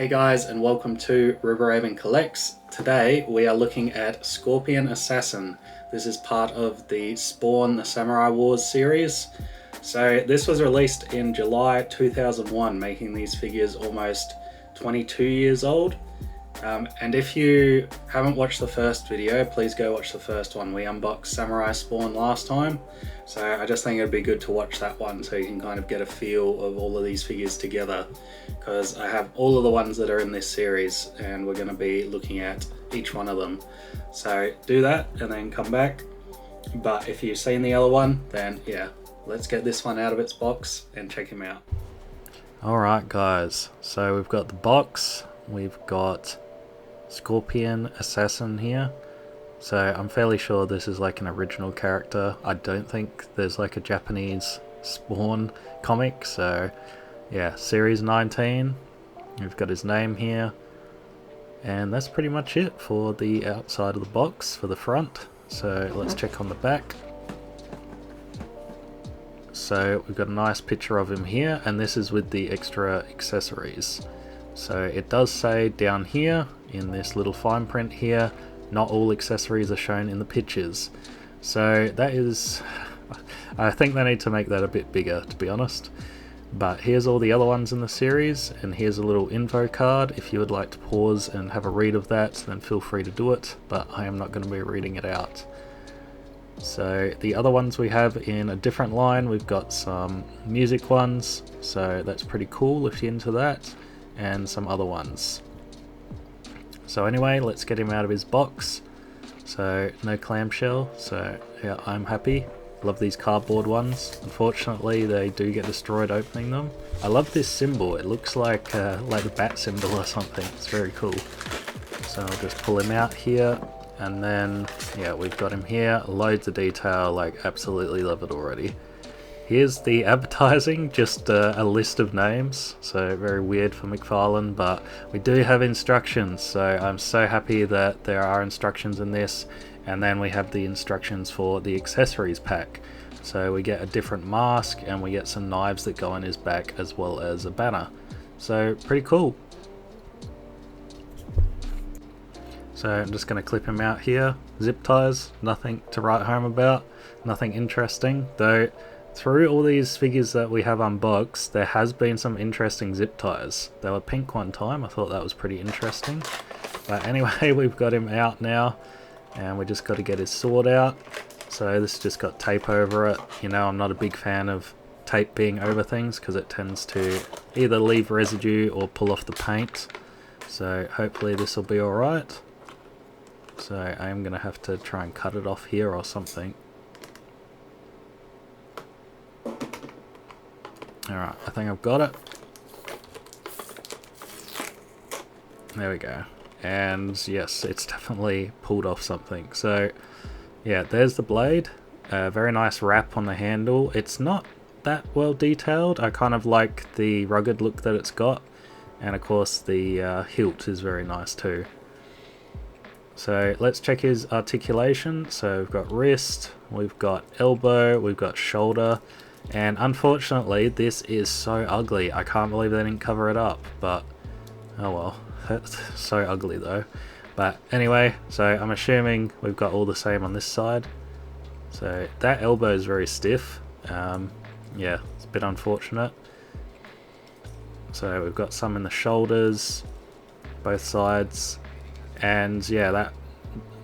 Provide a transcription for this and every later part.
Hey guys, and welcome to Riverhaven Collects. Today we are looking at Scorpion Assassin. This is part of the Spawn the Samurai Wars series. So this was released in July 2001, making these figures almost 22 years old. And if you haven't watched the first video, please go watch the first one. We unboxed Samurai Spawn last time, so I just think it'd be good to watch that one so you can kind of get a feel of all of these figures together, because I have all of the ones that are in this series and we're going to be looking at each one of them. So do that and then come back. But if you've seen the other one, then yeah, let's get this one out of its box and check him out. Alright guys, so we've got the box, we've got Scorpion Assassin here. So I'm fairly sure this is like an original character. I don't think there's like a Japanese Spawn comic, so yeah, series 19. We've got his name here, and that's pretty much it for the outside of the box for the front. So let's check on the back. So we've got a nice picture of him here, and this is with the extra accessories. So it does say down here in this little fine print here, not all accessories are shown in the pictures. So that is, I think they need to make that a bit bigger, to be honest. But here's all the other ones in the series, and here's a little info card. If you would like to pause and have a read of that, then feel free to do it, but I am not going to be reading it out. So the other ones we have in a different line, we've got some music ones, so that's pretty cool if you're into that, and some other ones. So anyway, let's get him out of his box. So no clamshell, so yeah, I'm happy. Love these cardboard ones. Unfortunately, they do get destroyed opening them. I love this symbol. It looks like the bat symbol or something. It's very cool. So I'll just pull him out here, and then yeah, we've got him here. Loads of detail, like absolutely love it already. Here's the advertising, just a list of names, so very weird for Mcfarlane, but we do have instructions, so I'm so happy that there are instructions in this. And then we have the instructions for the accessories pack. So we get a different mask, and we get some knives that go on his back, as well as a banner. So pretty cool. So I'm just going to clip him out here. Zip ties, nothing to write home about, nothing interesting, though. Through all these figures that we have unboxed, there has been some interesting zip ties. They were pink one time, I thought that was pretty interesting. But anyway, we've got him out now, and we just got to get his sword out. So this just got tape over it. You know, I'm not a big fan of tape being over things because it tends to either leave residue or pull off the paint. So hopefully this will be alright. So I am going to have to try and cut it off here or something. Alright, I think I've got it. There we go. And yes, it's definitely pulled off something. So yeah, there's the blade. Very nice wrap on the handle. It's not that well detailed. I kind of like the rugged look that it's got. And of course the hilt is very nice too. So let's check his articulation. So we've got wrist, we've got elbow, we've got shoulder. And unfortunately, this is so ugly. I can't believe they didn't cover it up, but oh well. That's so ugly though. But anyway, so I'm assuming we've got all the same on this side. So that elbow is very stiff. Yeah, it's a bit unfortunate. So we've got some in the shoulders, both sides. And yeah, that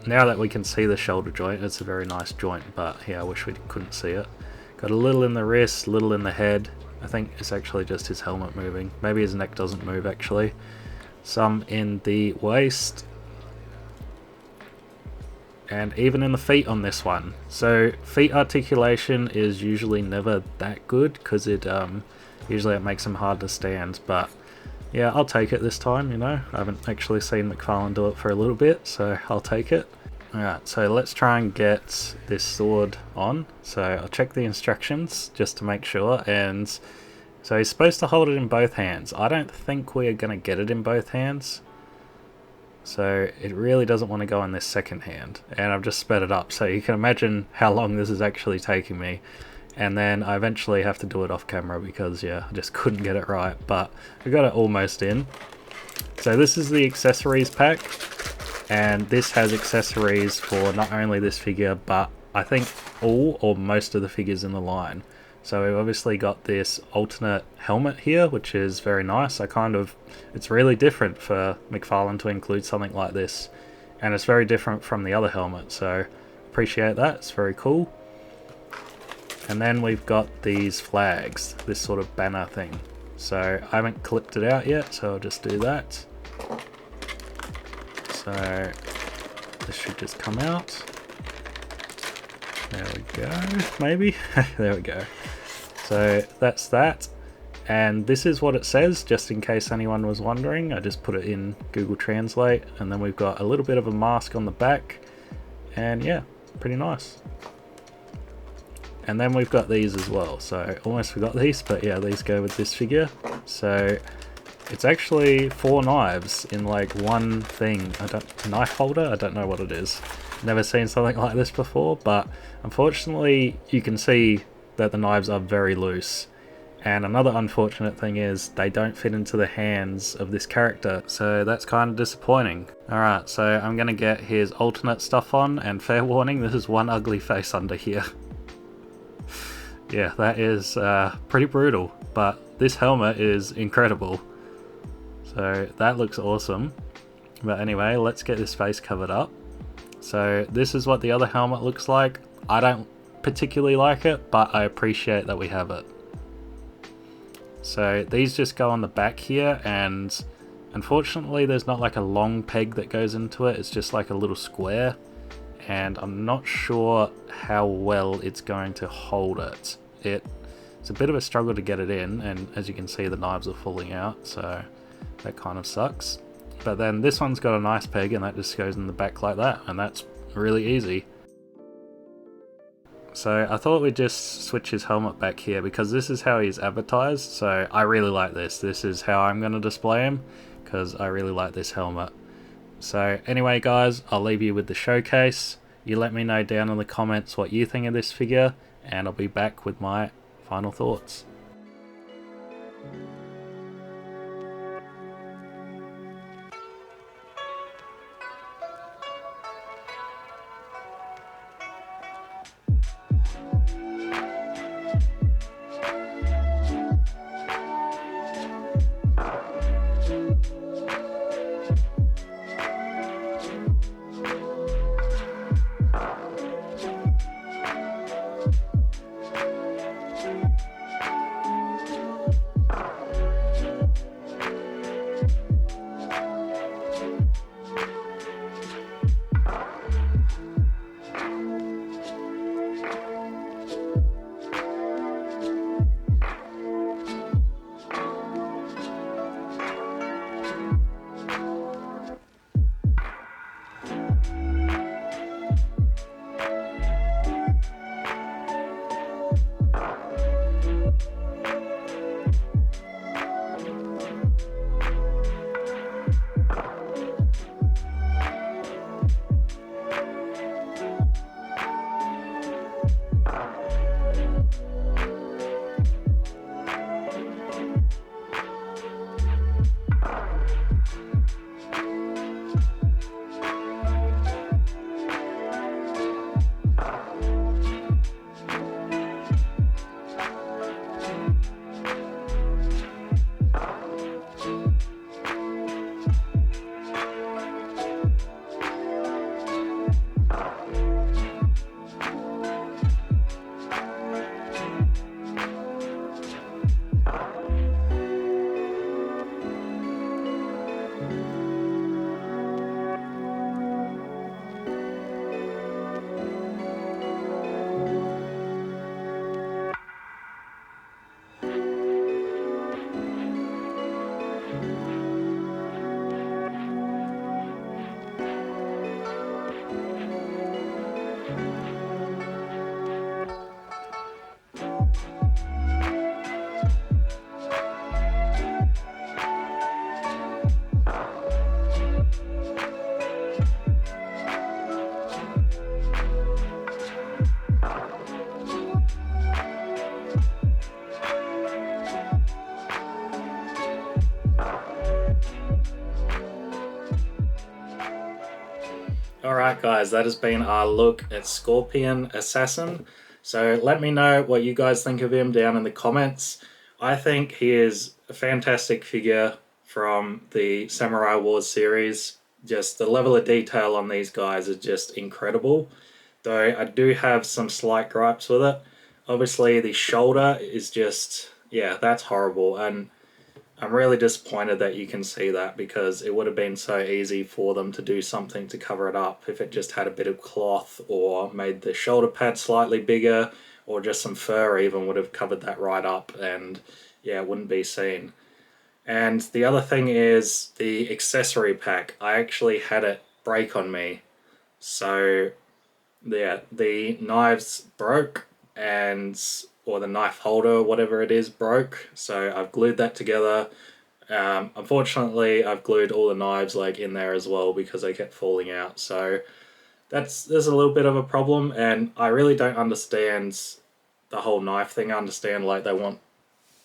now that we can see the shoulder joint, it's a very nice joint, but yeah, I wish we couldn't see it. Got a little in the wrist, little in the head. I think it's actually just his helmet moving. Maybe his neck doesn't move actually. Some in the waist. And even in the feet on this one. So feet articulation is usually never that good because usually it makes them hard to stand. But yeah, I'll take it this time, you know. I haven't actually seen Mcfarlane do it for a little bit, so I'll take it. Alright, so let's try and get this sword on. So I'll check the instructions just to make sure, and so he's supposed to hold it in both hands. I don't think we are going to get it in both hands. So it really doesn't want to go in this second hand, and I've just sped it up, so you can imagine how long this is actually taking me. And then I eventually have to do it off camera because yeah, I just couldn't get it right, but I got it almost in. So this is the accessories pack, and this has accessories for not only this figure, but I think all or most of the figures in the line. So we've obviously got this alternate helmet here, which is very nice. It's really different for Mcfarlane to include something like this, and it's very different from the other helmet, so appreciate that, it's very cool. And then we've got these flags, this sort of banner thing. So I haven't clipped it out yet, so I'll just do that. So this should just come out. There we go, maybe? There we go. So that's that. And this is what it says, just in case anyone was wondering. I just put it in Google Translate, and then we've got a little bit of a mask on the back. And yeah, pretty nice. And then we've got these as well. So almost forgot these, but yeah, these go with this figure. So it's actually 4 knives in like one thing. Knife holder? I don't know what it is. Never seen something like this before, but unfortunately you can see that the knives are very loose. And another unfortunate thing is they don't fit into the hands of this character, so that's kind of disappointing. Alright, so I'm going to get his alternate stuff on, and fair warning, this is one ugly face under here. Yeah, that is pretty brutal, but this helmet is incredible. So that looks awesome. But anyway, let's get this face covered up. So this is what the other helmet looks like. I don't particularly like it, but I appreciate that we have it. So these just go on the back here, and unfortunately there's not like a long peg that goes into it, it's just like a little square, and I'm not sure how well it's going to hold it. It's a bit of a struggle to get it in, and as you can see the knives are falling out, so that kind of sucks. But then this one's got a nice peg, and that just goes in the back like that, and that's really easy. So I thought we'd just switch his helmet back here, because this is how he's advertised, so I really like this. This is how I'm going to display him, because I really like this helmet. So anyway guys, I'll leave you with the showcase. You let me know down in the comments what you think of this figure, and I'll be back with my final thoughts. Alright guys, that has been our look at Scorpion Assassin. So let me know what you guys think of him down in the comments. I think he is a fantastic figure from the Samurai Wars series. Just the level of detail on these guys is just incredible. Though I do have some slight gripes with it. Obviously the shoulder is just, yeah, that's horrible. And I'm really disappointed that you can see that, because it would have been so easy for them to do something to cover it up if it just had a bit of cloth or made the shoulder pad slightly bigger, or just some fur even would have covered that right up, and yeah, it wouldn't be seen. And the other thing is the accessory pack. I actually had it break on me. So yeah, the knives broke, and or the knife holder, whatever it is, broke. So I've glued that together. Unfortunately, I've glued all the knives like in there as well because they kept falling out. So there's a little bit of a problem, and I really don't understand the whole knife thing. I understand like they want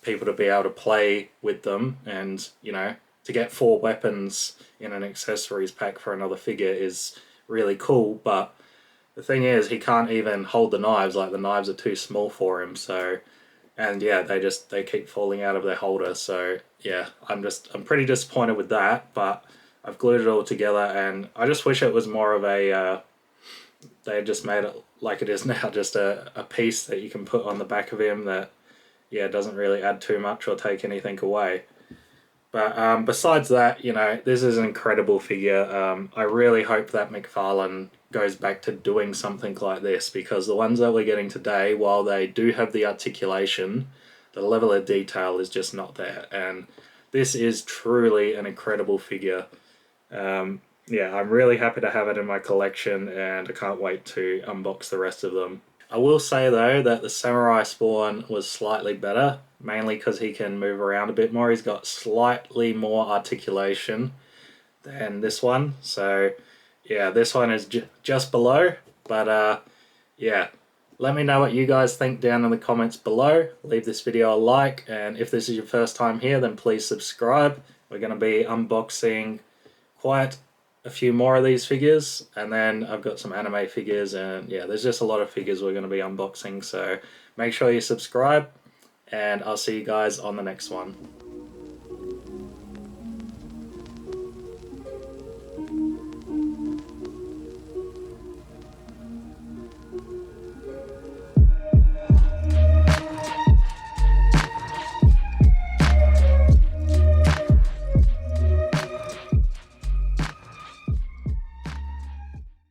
people to be able to play with them, and you know, to get 4 weapons in an accessories pack for another figure is really cool, but the thing is, he can't even hold the knives, like the knives are too small for him, so, and yeah, they keep falling out of their holder, so yeah, I'm pretty disappointed with that, but I've glued it all together, and I just wish it was more of a, they had just made it like it is now, just a piece that you can put on the back of him that, yeah, doesn't really add too much or take anything away. But besides that, you know, this is an incredible figure. I really hope that Mcfarlane goes back to doing something like this, because the ones that we're getting today, while they do have the articulation, the level of detail is just not there. And this is truly an incredible figure. Yeah, I'm really happy to have it in my collection, and I can't wait to unbox the rest of them. I will say though that the Samurai Spawn was slightly better, mainly because he can move around a bit more. He's got slightly more articulation than this one, so yeah, this one is just below, but yeah, let me know what you guys think down in the comments below. Leave this video a like, and if this is your first time here, then please subscribe. We're going to be unboxing quite a few more of these figures, and then I've got some anime figures, and yeah, there's just a lot of figures we're going to be unboxing, so make sure you subscribe, and I'll see you guys on the next one.